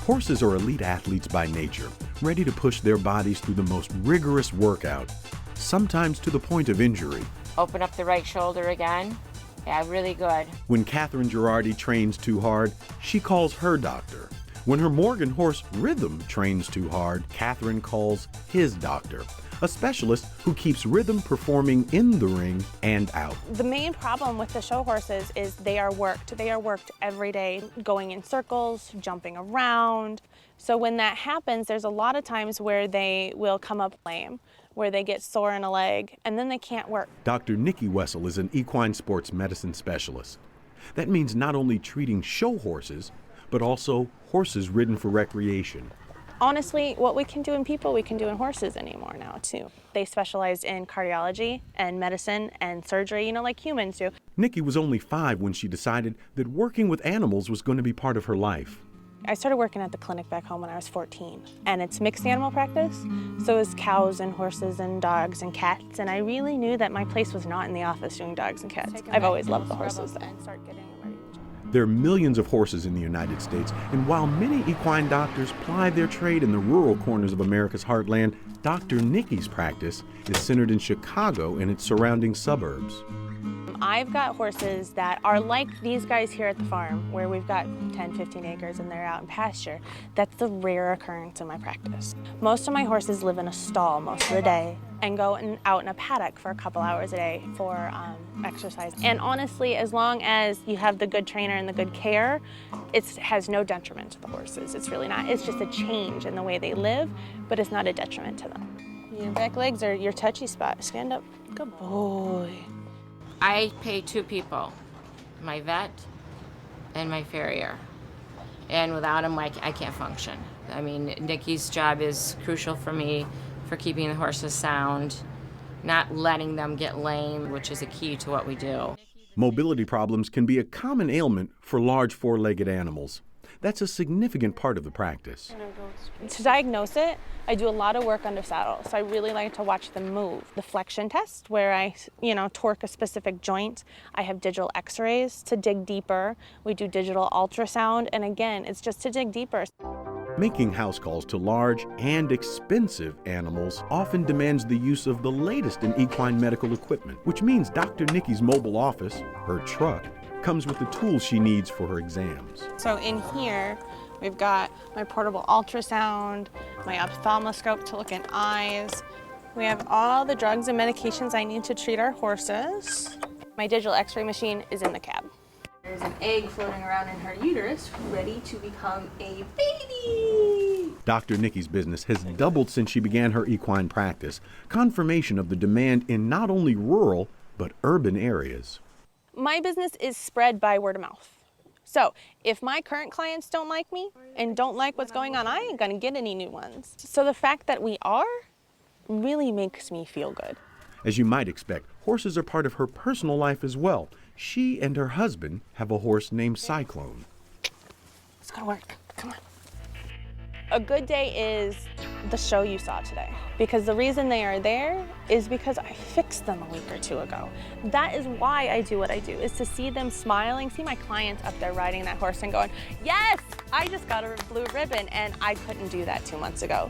Horses are elite athletes by nature, ready to push their bodies through the most rigorous workout, sometimes to the point of injury. Open up the right shoulder again. Yeah, really good. When Catherine Girardi trains too hard, she calls her doctor. When her Morgan horse Rhythm trains too hard, Catherine calls his doctor, a specialist who keeps Rhythm performing in the ring and out. The main problem with the show horses is they are worked. They are worked every day, going in circles, jumping around. So when that happens, there's a lot of times where they will come up lame, where they get sore in a leg, and then they can't work. Dr. Nikki Wessel is an equine sports medicine specialist. That means not only treating show horses, but also horses ridden for recreation. Honestly, what we can do in people, we can do in horses anymore now, too. They specialize in cardiology and medicine and surgery, like humans do. Nikki was only 5 when she decided that working with animals was going to be part of her life. I started working at the clinic back home when I was 14, and it's mixed animal practice, so it's cows and horses and dogs and cats, and I really knew that my place was not in the office doing dogs and cats. I've always loved the horses, though. There are millions of horses in the United States, and while many equine doctors ply their trade in the rural corners of America's heartland, Dr. Nikki's practice is centered in Chicago and its surrounding suburbs. I've got horses that are like these guys here at the farm, where we've got 10, 15 acres and they're out in pasture. That's the rare occurrence in my practice. Most of my horses live in a stall most of the day and go out in a paddock for a couple hours a day for exercise. And honestly, as long as you have the good trainer and the good care, it has no detriment to the horses. It's really not. It's just a change in the way they live, but it's not a detriment to them. Your back legs are your touchy spot. Stand up. Good boy. I pay 2 people, my vet and my farrier. And without him, I can't function. I mean, Nikki's job is crucial for me for keeping the horses sound, not letting them get lame, which is a key to what we do. Mobility problems can be a common ailment for large 4-legged animals. That's a significant part of the practice. To diagnose it, I do a lot of work under saddle, so I really like to watch them move. The flexion test, where I, torque a specific joint. I have digital x-rays to dig deeper. We do digital ultrasound, and again, it's just to dig deeper. Making house calls to large and expensive animals often demands the use of the latest in equine medical equipment, which means Dr. Nikki's mobile office, her truck, comes with the tools she needs for her exams. So in here, we've got my portable ultrasound, my ophthalmoscope to look in eyes. We have all the drugs and medications I need to treat our horses. My digital x-ray machine is in the cab. There's an egg floating around in her uterus, ready to become a baby. Dr. Nikki's business has doubled since she began her equine practice, confirmation of the demand in not only rural, but urban areas. My business is spread by word of mouth. So if my current clients don't like me and don't like what's going on, I ain't gonna get any new ones. So the fact that we are really makes me feel good. As you might expect, horses are part of her personal life as well. She and her husband have a horse named Cyclone. Let's go to work, come on. A good day is the show you saw today, because the reason they are there is because I fixed them a week or 2 ago. That is why I do what I do, is to see them smiling, see my clients up there riding that horse and going, yes, I just got a blue ribbon, and I couldn't do that 2 months ago.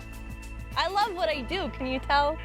I love what I do, can you tell?